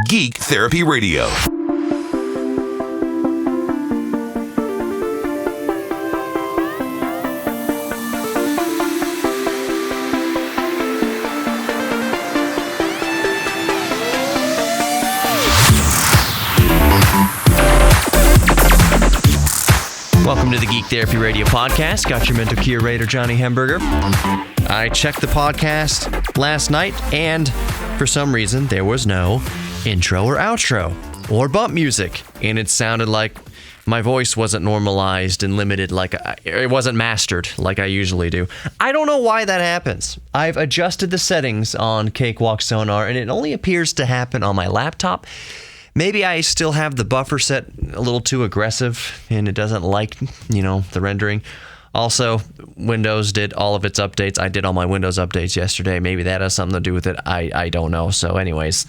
Geek Therapy Radio. Welcome to the Geek Therapy Radio podcast. Got your mental curator, Johnny Hamburger. I checked the podcast last night, and for some reason, there was no intro or outro or bump music, and it sounded like my voice wasn't normalized and limited, like it wasn't mastered like I usually do. I don't know why that happens. I've adjusted the settings on Cakewalk Sonar, and it only appears to happen on my laptop. Maybe I still have the buffer set a little too aggressive and it doesn't like, the rendering. Also, Windows did all of its updates. I did all my Windows updates yesterday. Maybe that has something to do with it. I don't know. So anyways,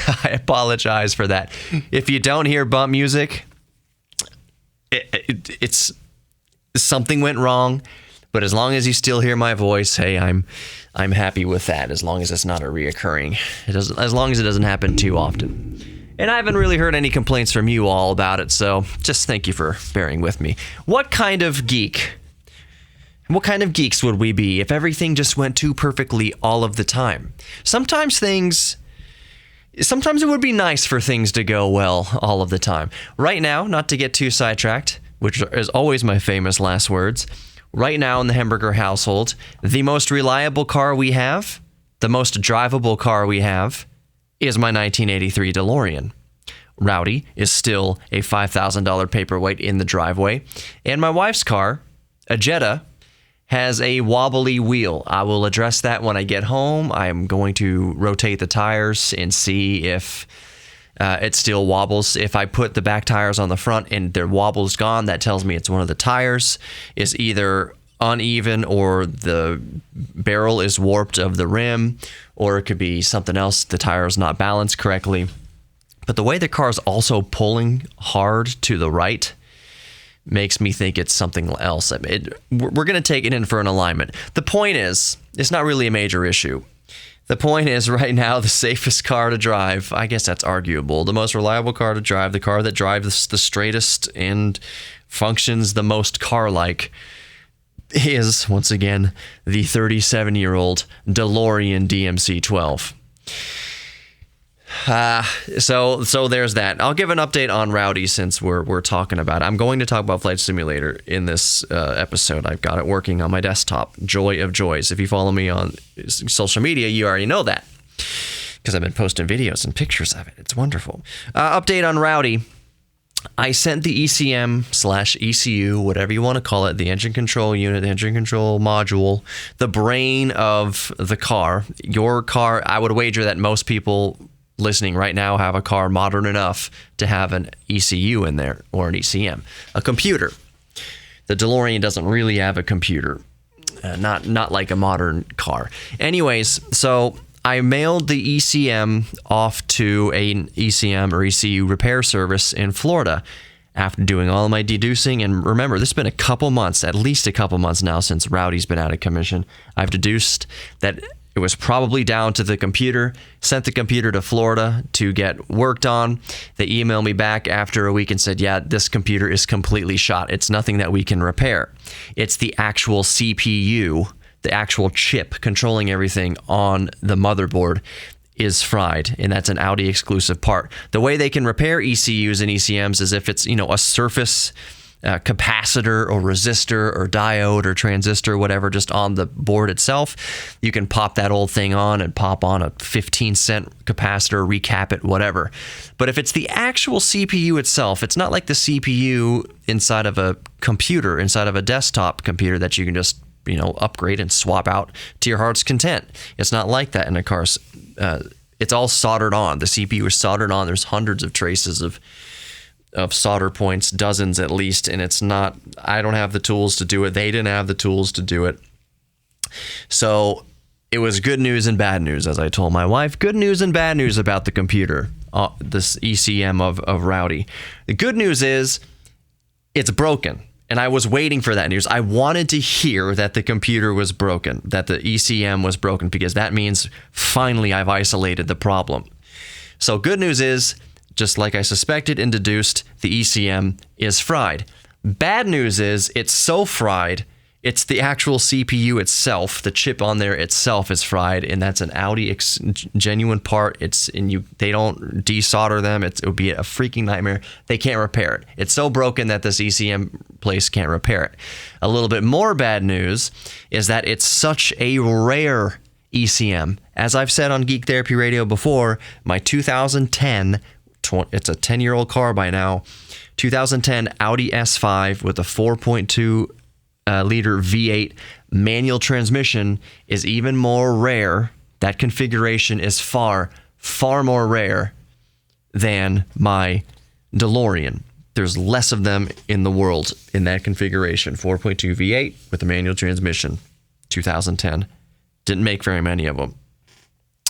I apologize for that. If you don't hear bump music, it's something went wrong. But as long as you still hear my voice, hey, I'm happy with that. As long as it's not a reoccurring. As long as it doesn't happen too often. And I haven't really heard any complaints from you all about it, so just thank you for bearing with me. What kind of geeks would we be if everything just went too perfectly all of the time? Sometimes it would be nice for things to go well all of the time. Right now, not to get too sidetracked, which is always my famous last words, right now in the Hamburger household, the most reliable car we have, the most drivable car we have, is my 1983 DeLorean. Rowdy is still a $5,000 paperweight in the driveway. And my wife's car, a Jetta, has a wobbly wheel. I will address that when I get home. I'm going to rotate the tires and see if it still wobbles. If I put the back tires on the front and their wobble's gone, that tells me it's one of the tires is either uneven or the barrel is warped of the rim, or it could be something else. The tire is not balanced correctly. But the way the car is also pulling hard to the right makes me think it's something else. We're going to take it in for an alignment. The point is, it's not really a major issue. The point is, right now, the safest car to drive, I guess that's arguable, the most reliable car to drive, the car that drives the straightest and functions the most car-like, is, once again, the 37-year-old DeLorean DMC-12. So there's that. I'll give an update on Rowdy since we're talking about it. I'm going to talk about Flight Simulator in this episode. I've got it working on my desktop. Joy of joys. If you follow me on social media, you already know that because I've been posting videos and pictures of it. It's wonderful. Update on Rowdy. I sent the ECM/ECU, whatever you want to call it, the engine control unit, the engine control module, the brain of the car. Your car, I would wager that most people listening right now have a car modern enough to have an ECU in there, or an ECM, a computer. The DeLorean doesn't really have a computer, not like a modern car. Anyways, so I mailed the ECM off to an ECM or ECU repair service in Florida after doing all of my deducing. And remember, this has been a couple months, at least a couple months now since Rowdy's been out of commission. I've deduced that it was probably down to the computer, sent the computer to Florida to get worked on. They emailed me back after a week and said, yeah, this computer is completely shot. It's nothing that we can repair. It's the actual CPU, the actual chip controlling everything on the motherboard is fried, and that's an Audi exclusive part. The way they can repair ECUs and ECMs is if it's, a surface capacitor or resistor or diode or transistor, whatever, just on the board itself. You can pop that old thing on and pop on a 15-cent capacitor, recap it, whatever. But if it's the actual CPU itself, it's not like the CPU inside of a computer, inside of a desktop computer that you can just upgrade and swap out to your heart's content. It's not like that in a car. It's all soldered on. The CPU is soldered on. There's hundreds of traces of solder points, dozens at least, and it's not, I don't have the tools to do it. They didn't have the tools to do it. So it was good news and bad news, as I told my wife. Good news and bad news about the computer, this ECM of Rowdy. The good news is it's broken. And I was waiting for that news. I wanted to hear that the computer was broken, that the ECM was broken, because that means finally I've isolated the problem. So good news is, just like I suspected and deduced, the ECM is fried. Bad news is it's so fried, it's the actual CPU itself, the chip on there itself is fried, and that's an Audi genuine part. They don't desolder them. It would be a freaking nightmare. They can't repair it. It's so broken that this ECM place can't repair it. A little bit more bad news is that it's such a rare ECM. As I've said on Geek Therapy Radio before, my 2010, it's a 10-year-old car by now, 2010 Audi S5 with a 4.2 liter V8 manual transmission is even more rare. That configuration is far, far more rare than my DeLorean. There's less of them in the world in that configuration. 4.2 V8 with a manual transmission, 2010. Didn't make very many of them.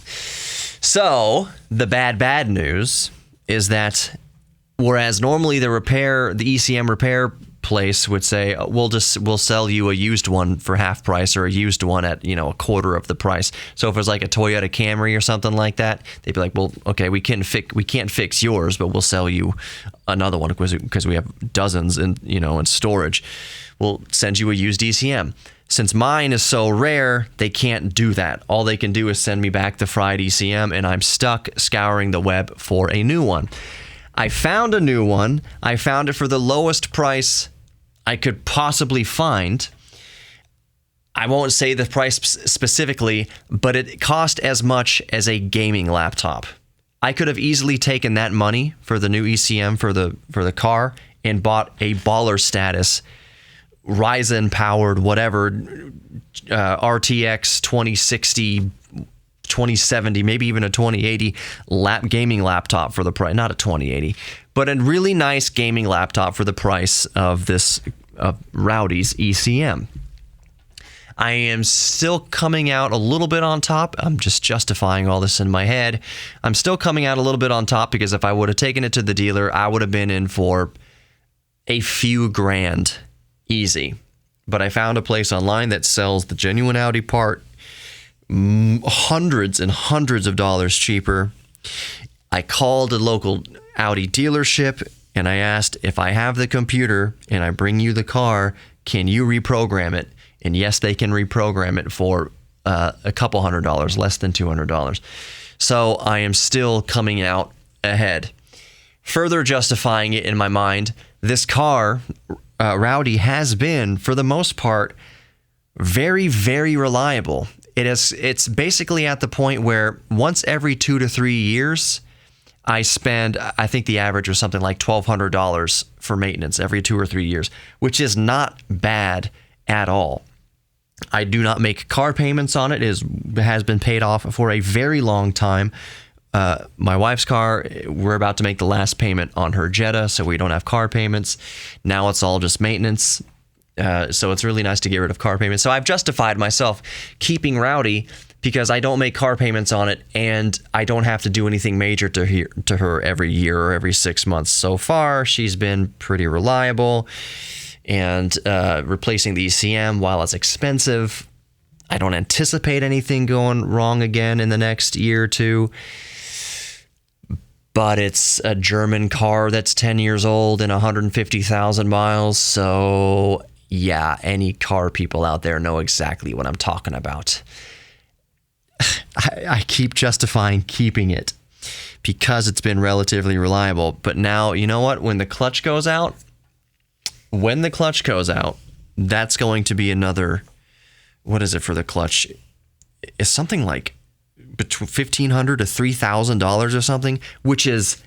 So the bad news is that whereas normally the ECM repair place would say, we'll sell you a used one for half price, or a used one at a quarter of the price. So if it was like a Toyota Camry or something like that, they'd be like, well, okay, we can't fix yours, but we'll sell you another one because we have dozens in storage. We'll send you a used ECM. Since mine is so rare, they can't do that. All they can do is send me back the fried ECM, and I'm stuck scouring the web for a new one. I found a new one. I found it for the lowest price I could possibly find. I won't say the price specifically, but it cost as much as a gaming laptop. I could have easily taken that money for the new ECM for the car and bought a baller status Ryzen powered whatever RTX 2060, 2070, maybe even a 2080 gaming laptop for the price. Not a 2080, but a really nice gaming laptop for the price of this Rowdy's ECM. I am still coming out a little bit on top. I'm just justifying all this in my head. I'm still coming out a little bit on top because if I would have taken it to the dealer, I would have been in for a few grand easy. But I found a place online that sells the genuine Audi part hundreds and hundreds of dollars cheaper. I called a local Audi dealership and I asked, if I have the computer and I bring you the car, can you reprogram it? And yes, they can reprogram it for a couple $100, less than $200. So I am still coming out ahead. Further justifying it in my mind, this car, Rowdy, has been, for the most part, very, very reliable. It's basically at the point where once every 2 to 3 years, I spend, I think the average was something like $1,200 for maintenance every 2 or 3 years, which is not bad at all. I do not make car payments on it. It has been paid off for a very long time. My wife's car, we're about to make the last payment on her Jetta, so we don't have car payments. Now it's all just maintenance. So it's really nice to get rid of car payments. So I've justified myself keeping Rowdy because I don't make car payments on it and I don't have to do anything major to her every year or every 6 months. So far, she's been pretty reliable. And replacing the ECM, while it's expensive, I don't anticipate anything going wrong again in the next year or two. But it's a German car that's 10 years old and 150,000 miles. So yeah, any car people out there know exactly what I'm talking about. I keep justifying keeping it because it's been relatively reliable. But now, you know what? When the clutch goes out, that's going to be another, what is it for the clutch? It's something like between $1,500 to $3,000 or something, which is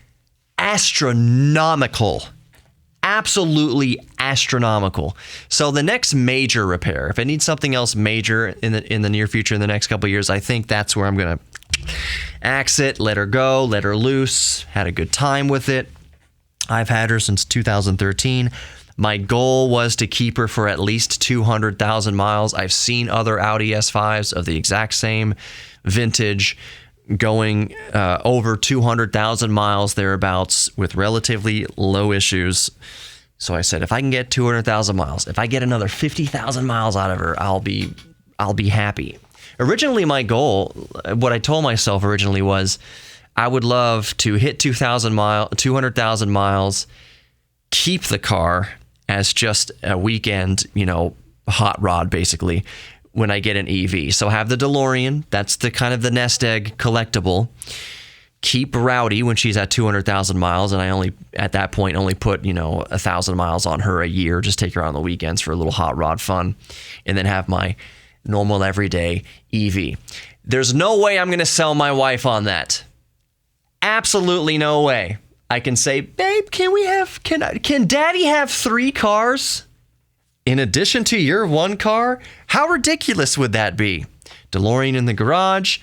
astronomical. Absolutely astronomical. So the next major repair, if I need something else major in the near future, in the next couple of years, I think that's where I'm going to axe it, let her go, let her loose. Had a good time with it. I've had her since 2013. My goal was to keep her for at least 200,000 miles. I've seen other Audi S5s of the exact same vintage going over 200,000 miles thereabouts with relatively low issues. So I said, if I can get 200,000 miles, if I get another 50,000 miles out of her, I'll be happy. Originally, my goal, what I told myself originally was, I would love to hit 200,000 miles, keep the car as just a weekend, hot rod basically when I get an EV. So have the DeLorean, that's the kind of the nest egg collectible. Keep Rowdy when she's at 200,000 miles, and I at that point only put 1,000 miles on her a year. Just take her out on the weekends for a little hot rod fun, and then have my normal everyday EV. There's no way I'm going to sell my wife on that. Absolutely no way. I can say, babe, can Daddy have 3 cars in addition to your 1 car? How ridiculous would that be? DeLorean in the garage.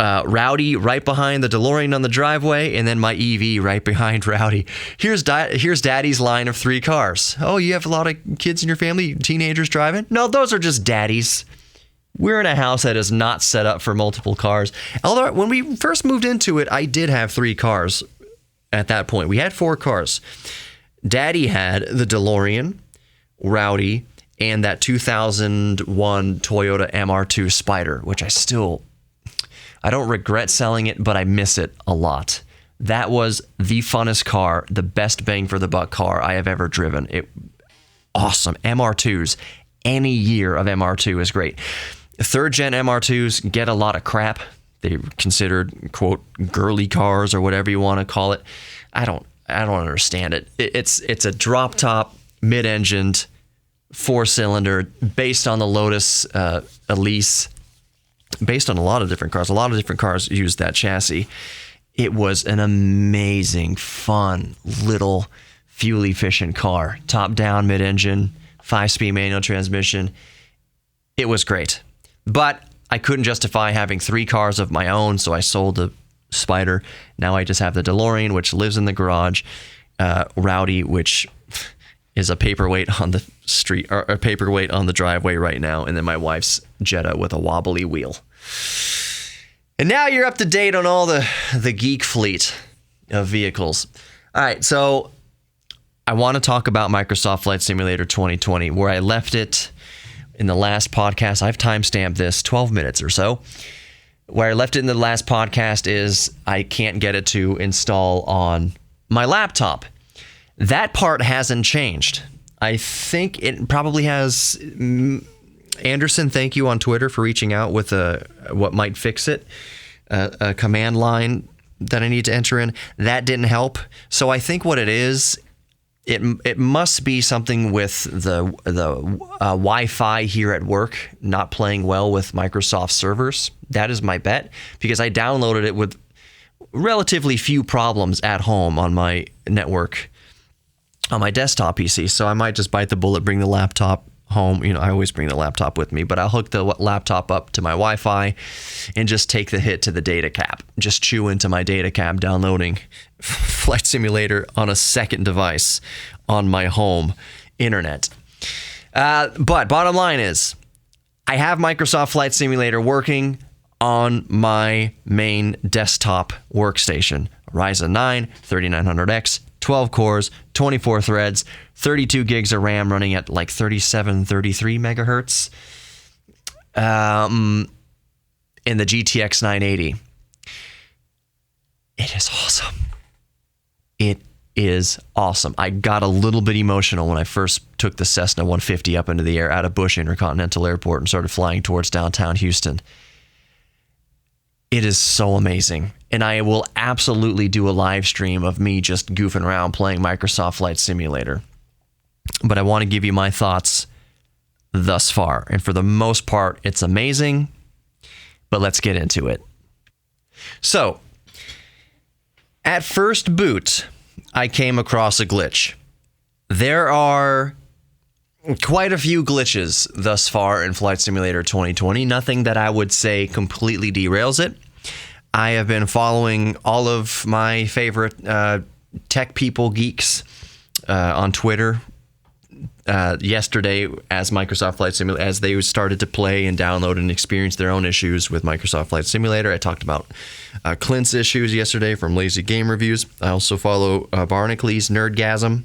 Rowdy right behind the DeLorean on the driveway, and then my EV right behind Rowdy. Here's Daddy's line of 3 cars. Oh, you have a lot of kids in your family, teenagers driving? No, those are just Daddy's. We're in a house that is not set up for multiple cars. Although when we first moved into it, I did have 3 cars at that point. We had 4 cars. Daddy had the DeLorean, Rowdy, and that 2001 Toyota MR2 Spider, which I don't regret selling it, but I miss it a lot. That was the funnest car, the best bang for the buck car I have ever driven. Awesome. MR2s. Any year of MR2 is great. 3rd gen MR2s get a lot of crap. They're considered, quote, girly cars or whatever you want to call it. I don't understand it. It's a drop top, mid-engined, 4-cylinder, based on the Lotus Elise. Based on a lot of different cars. A lot of different cars used that chassis. It was an amazing, fun, little, fuel-efficient car. Top-down, mid-engine, 5-speed manual transmission. It was great. But I couldn't justify having 3 cars of my own, so I sold the Spider. Now I just have the DeLorean, which lives in the garage. Rowdy, which is a paperweight on the street, or a paperweight on the driveway right now, and then my wife's Jetta with a wobbly wheel. And now you're up to date on all the geek fleet of vehicles. All right, so I want to talk about Microsoft Flight Simulator 2020, where I left it in the last podcast. I've timestamped this 12 minutes or so. Where I left it in the last podcast is I can't get it to install on my laptop. That part hasn't changed. I think it probably has. Anderson, thank you on Twitter for reaching out with what might fix it, a command line that I need to enter in. That didn't help. So I think what it is, it must be something with the Wi-Fi here at work not playing well with Microsoft servers. That is my bet, because I downloaded it with relatively few problems at home on my network, on my desktop PC. So I might just bite the bullet, bring the laptop home. I always bring the laptop with me, but I'll hook the laptop up to my Wi-Fi and just take the hit to the data cap. Just chew into my data cap, downloading Flight Simulator on a second device on my home internet. But bottom line is, I have Microsoft Flight Simulator working on my main desktop workstation. Ryzen 9, 3900X, 12 cores, 24 threads, 32 gigs of RAM running at like 37, 33 megahertz. In the GTX 980. It is awesome. It is awesome. I got a little bit emotional when I first took the Cessna 150 up into the air out of Bush Intercontinental Airport and started flying towards downtown Houston. It is so amazing. And I will absolutely do a live stream of me just goofing around playing Microsoft Flight Simulator. But I want to give you my thoughts thus far. And for the most part, it's amazing. But let's get into it. So, at first boot, I came across a glitch. There are quite a few glitches thus far in Flight Simulator 2020. Nothing that I would say completely derails it. I have been following all of my favorite tech people, geeks, on Twitter. Yesterday, as Microsoft Flight Simulator, as they started to play and download and experience their own issues with Microsoft Flight Simulator, I talked about Clint's issues yesterday from Lazy Game Reviews. I also follow Barnacle-Lee's Nerdgasm,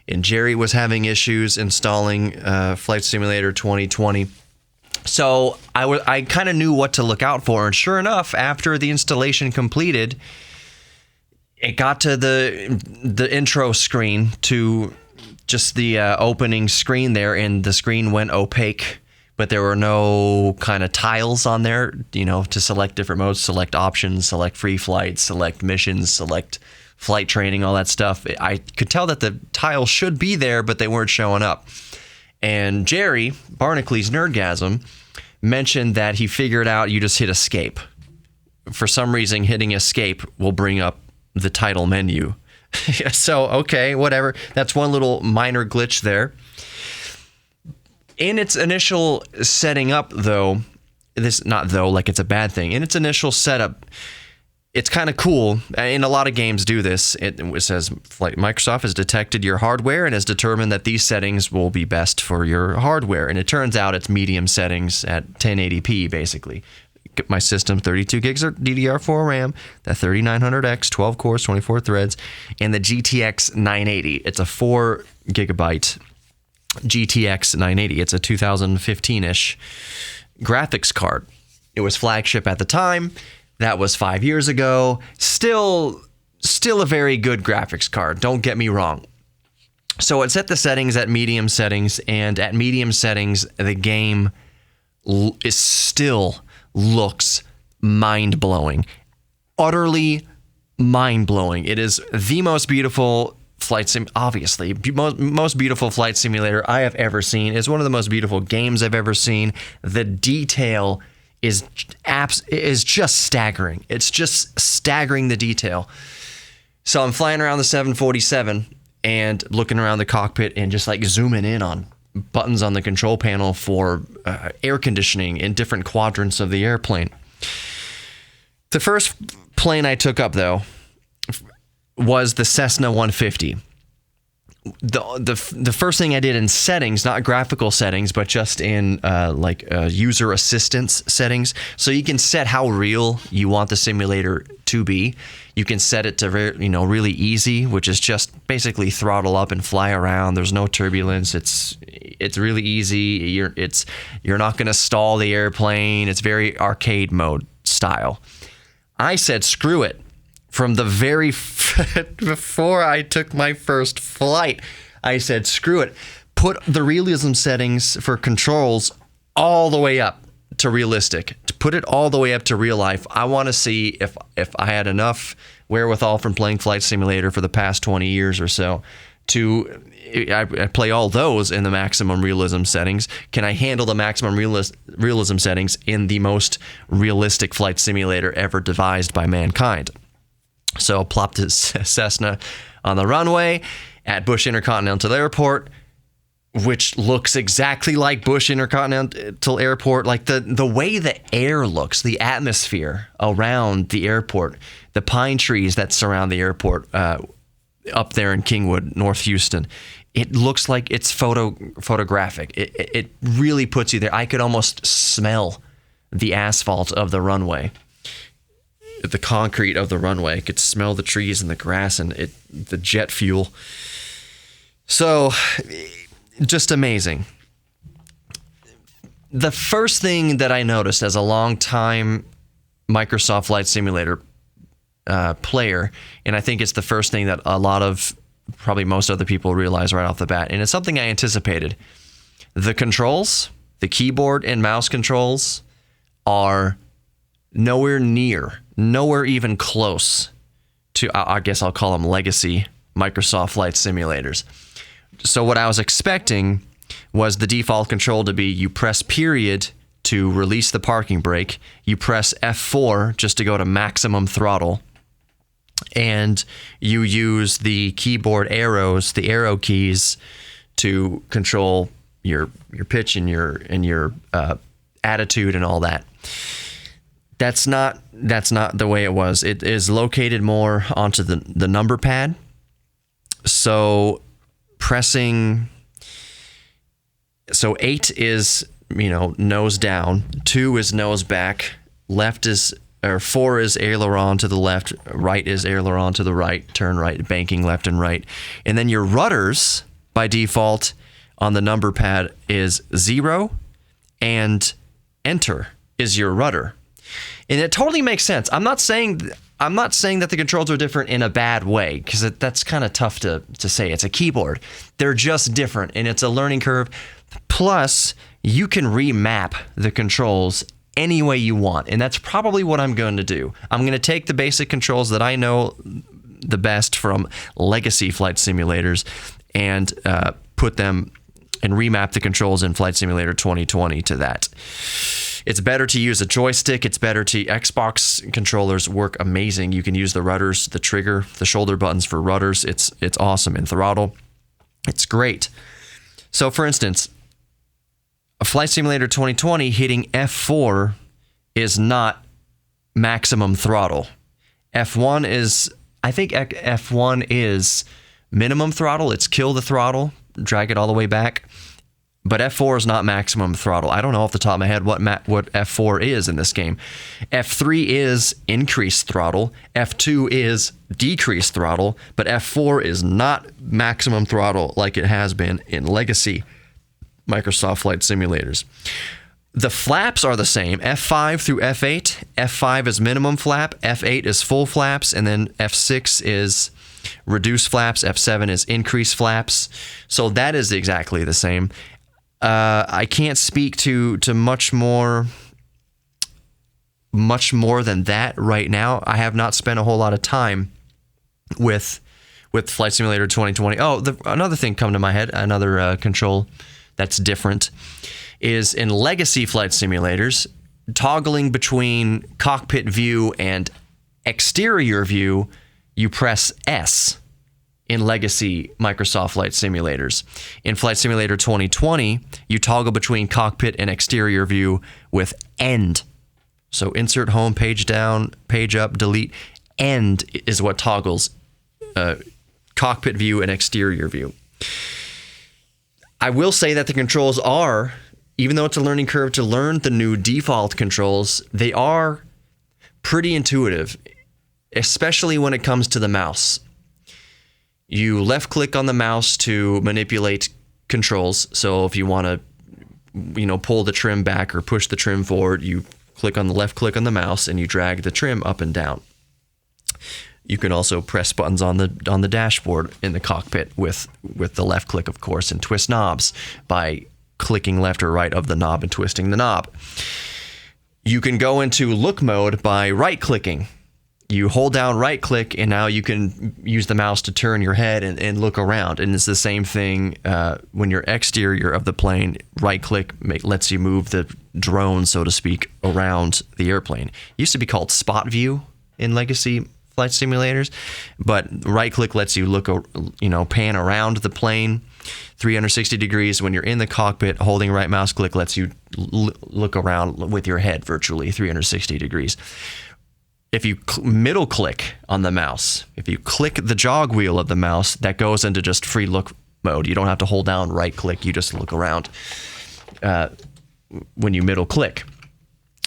and Jerry was having issues installing Flight Simulator 2020. So I kind of knew what to look out for, and sure enough, after the installation completed, it got to the intro screen, to just the opening screen there, and the screen went opaque, but there were no kind of tiles on there, to select different modes, select options, select free flight, select missions, select flight training, all that stuff. I could tell that the tiles should be there, but they weren't showing up. And Jerry, Barnacules Nerdgasm, mentioned that he figured out you just hit escape. For some reason, hitting escape will bring up the title menu. So, okay, whatever. That's one little minor glitch there. In its initial setting up, though, like it's a bad thing. In its initial setup, it's kind of cool, and a lot of games do this. It says, Microsoft has detected your hardware and has determined that these settings will be best for your hardware. And it turns out it's medium settings at 1080p, basically. My system, 32 gigs of DDR4 RAM, the 3900X, 12 cores, 24 threads, and the GTX 980. It's a 4 gigabyte GTX 980. It's a 2015-ish graphics card. It was flagship at the time. That was 5 years ago. Still a very good graphics card. Don't get me wrong. So it set the settings at medium settings, and at medium settings, the game still looks mind-blowing. Utterly mind-blowing. It is the most beautiful obviously, most beautiful flight simulator I have ever seen. It's one of the most beautiful games I've ever seen. The detail is just staggering. It's just staggering, the detail. So I'm flying around the 747 and looking around the cockpit and just like zooming in on buttons on the control panel for air conditioning in different quadrants of the airplane. The first plane I took up, though, was the Cessna 150. The first thing I did in settings, not graphical settings, but just in user assistance settings. So you can set how real you want the simulator to be. You can set it to really easy, which is just basically throttle up and fly around. There's no turbulence. It's really easy. You're not going to stall the airplane. It's very arcade mode style. I said screw it. From the very before I took my first flight, I said, screw it. Put the realism settings for controls all the way up to realistic. To put it all the way up to real life. I want to see if I had enough wherewithal from playing Flight Simulator for the past 20 years or so I play all those in the maximum realism settings. Can I handle the maximum realism settings in the most realistic flight simulator ever devised by mankind? So plopped his Cessna on the runway at Bush Intercontinental Airport, which looks exactly like Bush Intercontinental Airport. Like the way the air looks, the atmosphere around the airport, the pine trees that surround the airport up there in Kingwood, North Houston. It looks like it's photographic. It really puts you there. I could almost smell the asphalt of the runway. The concrete of the runway. I could smell the trees and the grass and the jet fuel. So, just amazing. The first thing that I noticed as a long-time Microsoft Flight Simulator player, and I think it's the first thing that a lot of, probably most other people realize right off the bat, and it's something I anticipated. The controls, the keyboard and mouse controls are nowhere even close to, I guess I'll call them legacy Microsoft Flight Simulators. So what I was expecting was the default control to be you press period to release the parking brake, you press F4 just to go to maximum throttle, and you use the keyboard arrows, the arrow keys, to control your pitch and your attitude and all that. That's not the way it was. It is located more onto the number pad. So pressing, 8 is, nose down, 2 is nose back, 4 is aileron to the left, right is aileron to the right, turn right, banking left and right. And then your rudders by default on the number pad is 0 and enter is your rudder. And it totally makes sense. I'm not saying that the controls are different in a bad way, because that's kind of tough to say. It's a keyboard. They're just different, and it's a learning curve. Plus, you can remap the controls any way you want, and that's probably what I'm going to do. I'm going to take the basic controls that I know the best from legacy flight simulators and put them and remap the controls in Flight Simulator 2020 to that. It's better to use a joystick. It's better to... Xbox controllers work amazing. You can use the rudders, the trigger, the shoulder buttons for rudders. It's awesome. And throttle, it's great. So, for instance, a Flight Simulator 2020 hitting F4 is not maximum throttle. F1 is... I think F1 is minimum throttle. It's kill the throttle, drag it all the way back. But F4 is not maximum throttle. I don't know off the top of my head what F4 is in this game. F3 is increased throttle. F2 is decreased throttle. But F4 is not maximum throttle like it has been in legacy Microsoft Flight Simulators. The flaps are the same. F5 through F8. F5 is minimum flap. F8 is full flaps. And then F6 is reduced flaps. F7 is increased flaps. So that is exactly the same. I can't speak to much more than that right now. I have not spent a whole lot of time with Flight Simulator 2020. Oh, another thing come to my head, another control that's different, is in legacy flight simulators, toggling between cockpit view and exterior view, you press S. In legacy Microsoft Flight Simulators. In Flight Simulator 2020, you toggle between cockpit and exterior view with end. So insert home, page down, page up, delete. End is what toggles cockpit view and exterior view. I will say that the controls are, even though it's a learning curve to learn the new default controls, they are pretty intuitive, especially when it comes to the mouse. You left click on the mouse to manipulate controls. So if you want to, pull the trim back or push the trim forward, you click on the left click on the mouse and you drag the trim up and down. You can also press buttons on the dashboard in the cockpit with the left click, of course, and twist knobs by clicking left or right of the knob and twisting the knob. You can go into look mode by right clicking. You hold down right click and now you can use the mouse to turn your head and look around. And it's the same thing when you're exterior of the plane. Right click lets you move the drone, so to speak, around the airplane. It used to be called spot view in legacy flight simulators, but right click lets you look, pan around the plane 360 degrees. When you're in the cockpit, holding right mouse click lets you look around with your head virtually 360 degrees. If you middle click on the mouse, if you click the jog wheel of the mouse, that goes into just free look mode. You don't have to hold down right click. You just look around when you middle click.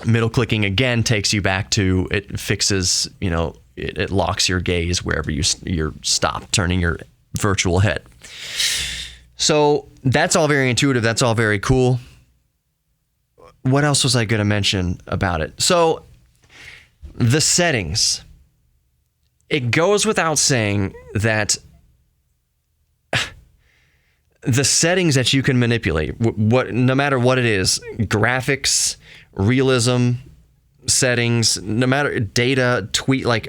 Middle clicking again takes you back to, it fixes, it locks your gaze wherever you're stopped turning your virtual head. So that's all very intuitive. That's all very cool. What else was I going to mention about it? So the settings. It goes without saying that the settings that you can manipulate, no matter what it is, graphics, realism settings, no matter data, tweak,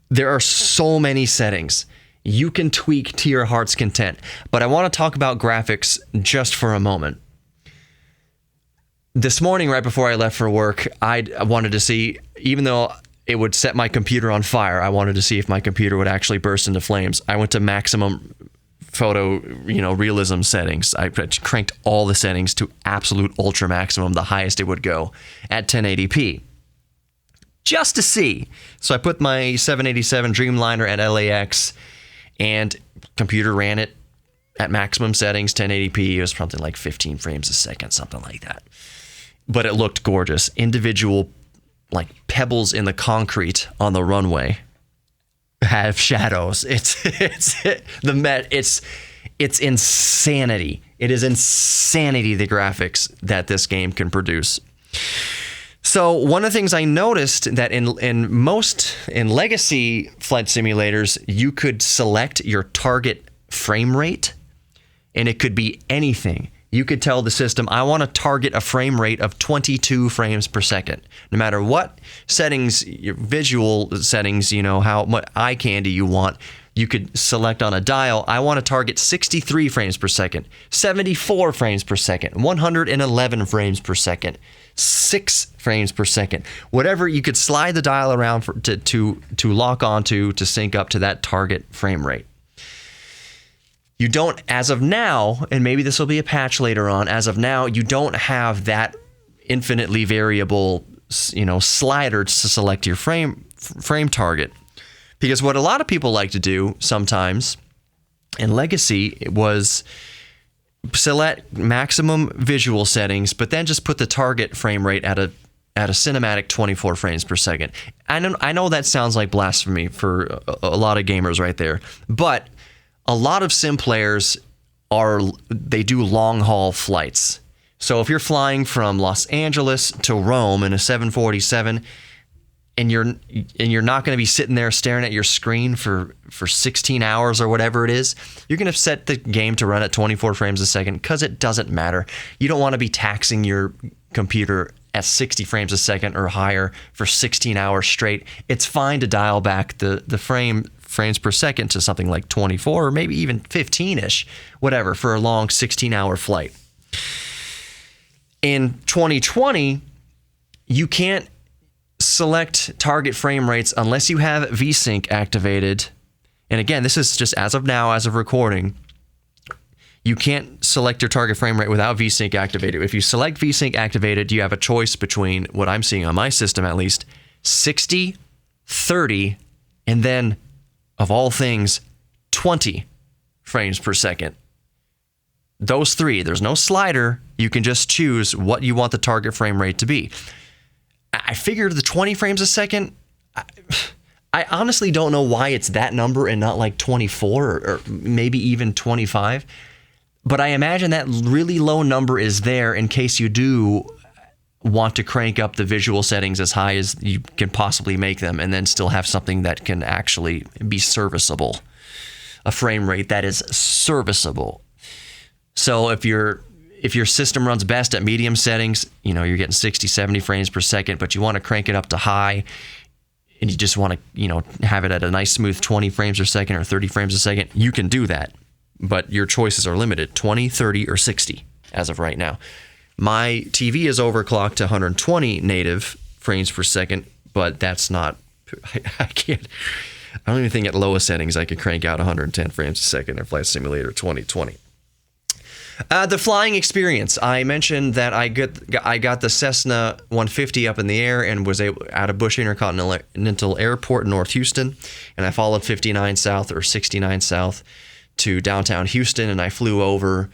there are so many settings. You can tweak to your heart's content. But I want to talk about graphics just for a moment. This morning, right before I left for work, I wanted to see, even though it would set my computer on fire, I wanted to see if my computer would actually burst into flames. I went to maximum photo, realism settings. I cranked all the settings to absolute ultra maximum, the highest it would go at 1080p. Just to see. So I put my 787 Dreamliner at LAX and computer ran it at maximum settings, 1080p. It was something like 15 frames a second, something like that. But it looked gorgeous. Individual pebbles in the concrete on the runway have shadows. It's insanity. It is insanity, the graphics that this game can produce. So one of the things I noticed that in legacy flight simulators, you could select your target frame rate, and it could be anything. You could tell the system, I want to target a frame rate of 22 frames per second. No matter what settings, your visual settings, how much eye candy you want, you could select on a dial, I want to target 63 frames per second, 74 frames per second, 111 frames per second, 6 frames per second. Whatever, you could slide the dial around to lock onto to sync up to that target frame rate. You don't, as of now, and maybe this will be a patch later on, as of now, you don't have that infinitely variable, slider to select your frame target. Because what a lot of people like to do sometimes in Legacy was select maximum visual settings, but then just put the target frame rate at a cinematic 24 frames per second. I know that sounds like blasphemy for a lot of gamers right there, but a lot of sim players they do long haul flights. So if you're flying from Los Angeles to Rome in a 747, and you're not going to be sitting there staring at your screen for 16 hours or whatever it is, you're going to set the game to run at 24 frames a second because it doesn't matter. You don't want to be taxing your computer at 60 frames a second or higher for 16 hours straight. It's fine to dial back the frames per second to something like 24 or maybe even 15-ish, whatever, for a long 16-hour flight. In 2020, you can't select target frame rates unless you have VSync activated. And again, this is just as of now, as of recording. You can't select your target frame rate without VSync activated. If you select VSync activated, you have a choice between, what I'm seeing on my system at least, 60, 30, and then, of all things, 20 frames per second. Those three, there's no slider. You can just choose what you want the target frame rate to be. I figured the 20 frames a second, I honestly don't know why it's that number and not like 24 or maybe even 25. But I imagine that really low number is there in case you do want to crank up the visual settings as high as you can possibly make them and then still have something that can actually be serviceable. A frame rate that is serviceable. So if your system runs best at medium settings, you're getting 60, 70 frames per second, but you want to crank it up to high and you just want to, have it at a nice smooth 20 frames per second or 30 frames a second, you can do that. But your choices are limited, 20, 30, or 60 as of right now. My TV is overclocked to 120 native frames per second, but that's not, I don't even think at lowest settings I could crank out 110 frames a second in Flight Simulator 2020. The flying experience. I mentioned that I got the Cessna 150 up in the air and was able out of Bush Intercontinental Airport in North Houston, and I followed 59 South or 69 South to downtown Houston, and I flew over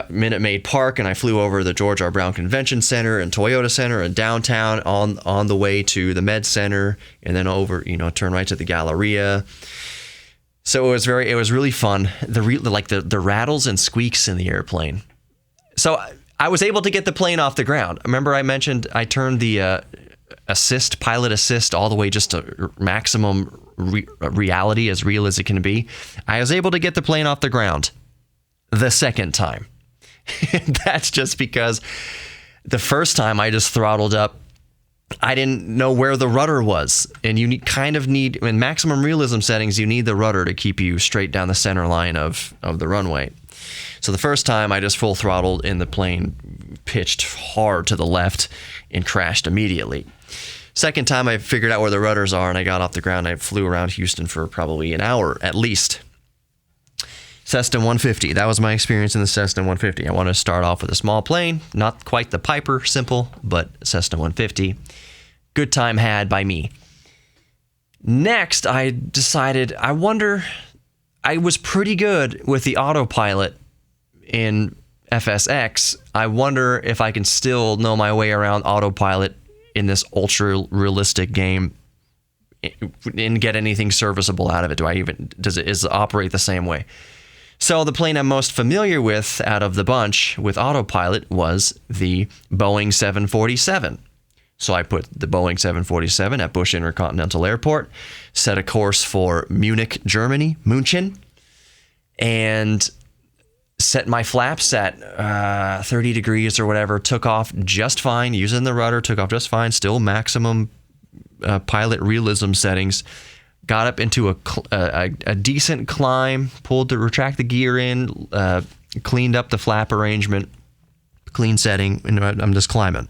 Minute Maid Park, and I flew over the George R. Brown Convention Center and Toyota Center and downtown on the way to the Med Center, and then over, turn right to the Galleria. So it was really fun. The rattles and squeaks in the airplane. So I was able to get the plane off the ground. Remember I mentioned I turned the pilot assist all the way just to maximum reality, as real as it can be. I was able to get the plane off the ground the second time. That's just because the first time I just throttled up, I didn't know where the rudder was. And you need in maximum realism settings, you need the rudder to keep you straight down the center line of the runway. So the first time I just full throttled and the plane pitched hard to the left and crashed immediately. Second time I figured out where the rudders are and I got off the ground. I flew around Houston for probably an hour at least. Cessna 150. That was my experience in the Cessna 150. I wanted to start off with a small plane, not quite the Piper, simple, but Cessna 150. Good time had by me. Next, I decided, I was pretty good with the autopilot in FSX. I wonder if I can still know my way around autopilot in this ultra realistic game and get anything serviceable out of it. Does it operate the same way? So the plane I'm most familiar with out of the bunch with autopilot was the Boeing 747. So I put the Boeing 747 at Bush Intercontinental Airport, set a course for Munich, Germany, München, and set my flaps at 30 degrees or whatever, took off just fine, using the rudder, took off just fine, still maximum pilot realism settings. Got up into a decent climb, retract the gear in, cleaned up the flap arrangement, clean setting, and I'm just climbing.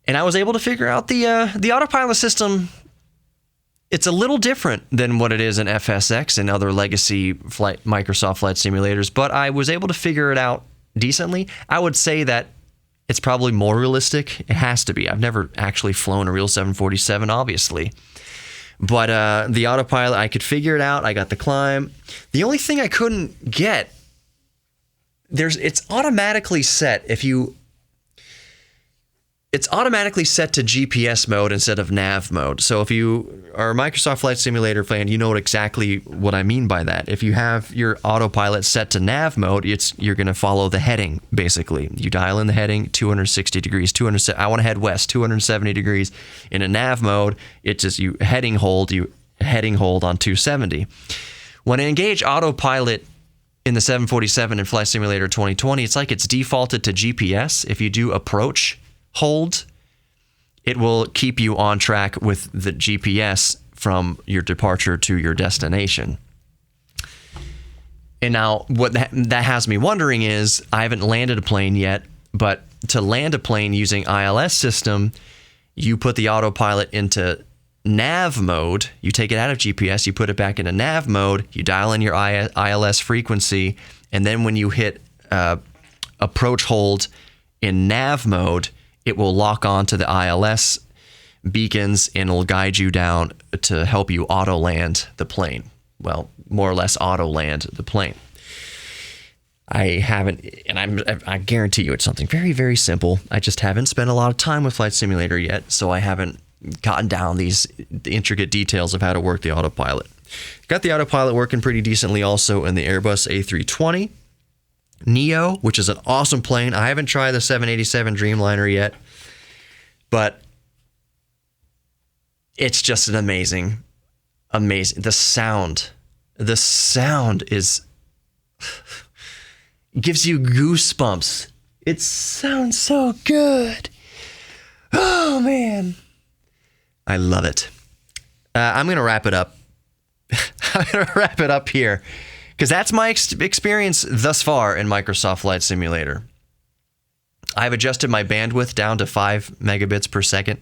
And I was able to figure out the autopilot system. It's a little different than what it is in FSX and other legacy Microsoft flight simulators, but I was able to figure it out decently. I would say that it's probably more realistic. It has to be. I've never actually flown a real 747, obviously. But the autopilot, I could figure it out. I got the climb. The only thing I couldn't get, it's automatically set it's automatically set to GPS mode instead of nav mode. So if you are a Microsoft Flight Simulator fan, you know exactly what I mean by that. If you have your autopilot set to nav mode, you're going to follow the heading, basically. You dial in the heading, 260 degrees. I want to head west, 270 degrees. In a nav mode, it's just you heading hold on 270. When I engage autopilot in the 747 and Flight Simulator 2020, it's like it's defaulted to GPS. If you do approach hold, it will keep you on track with the GPS from your departure to your destination. And now what that has me wondering is, I haven't landed a plane yet, but to land a plane using ILS system, you put the autopilot into nav mode, you take it out of GPS, you put it back into nav mode, you dial in your ILS frequency, and then when you hit approach hold in nav mode, it will lock on to the ILS beacons and it'll guide you down to help you auto land the plane. Well, more or less auto land the plane. I haven't, and I guarantee you it's something very, very simple. I just haven't spent a lot of time with Flight Simulator yet, so I haven't gotten down the intricate details of how to work the autopilot. Got the autopilot working pretty decently also in the Airbus A320 Neo, which is an awesome plane. I haven't tried the 787 Dreamliner yet, but it's just an amazing. The sound is gives you goosebumps. It sounds so good. Oh man, I love it. I'm gonna wrap it up. I'm gonna wrap it up here, because that's my experience thus far in Microsoft Flight Simulator. I've adjusted my bandwidth down to 5 megabits per second.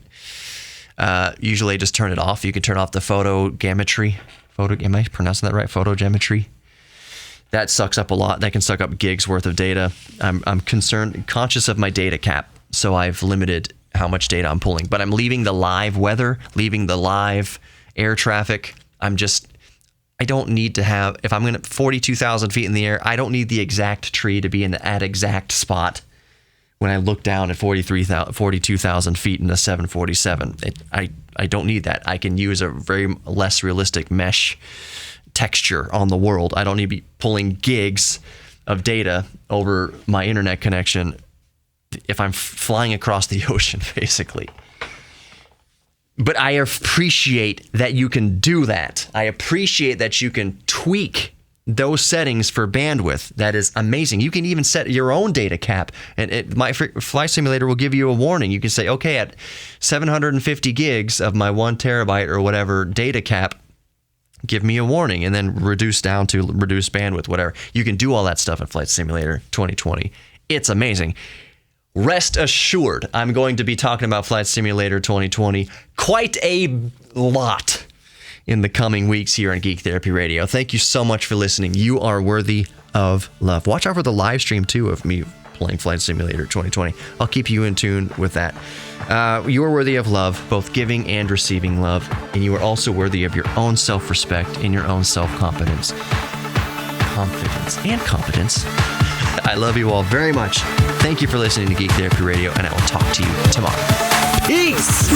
Usually I just turn it off. You can turn off the photogrammetry. Am I pronouncing that right? Photogrammetry. That sucks up a lot. That can suck up gigs worth of data. I'm conscious of my data cap, so I've limited how much data I'm pulling. But I'm leaving the live weather, leaving the live air traffic. I don't need to have, if I'm going to 42,000 feet in the air, I don't need the exact tree to be in that exact spot when I look down at 42,000 feet in the 747. I don't need that. I can use a very less realistic mesh texture on the world. I don't need to be pulling gigs of data over my internet connection if I'm flying across the ocean, basically. But I appreciate that you can do that. I appreciate that you can tweak those settings for bandwidth. That is amazing. You can even set your own data cap, and my Flight Simulator will give you a warning. You can say, okay, at 750 gigs of my 1 terabyte or whatever data cap, give me a warning, and then reduce down to reduce bandwidth, whatever. You can do all that stuff in Flight Simulator 2020. It's amazing. Rest assured, I'm going to be talking about Flight Simulator 2020 quite a lot in the coming weeks here on Geek Therapy Radio. Thank you so much for listening. You are worthy of love. Watch out for the live stream, too, of me playing Flight Simulator 2020. I'll keep you in tune with that. You are worthy of love, both giving and receiving love, and you are also worthy of your own self-respect and your own self-confidence. Competence. I love you all very much. Thank you for listening to Geek Therapy Radio, and I will talk to you tomorrow. Peace!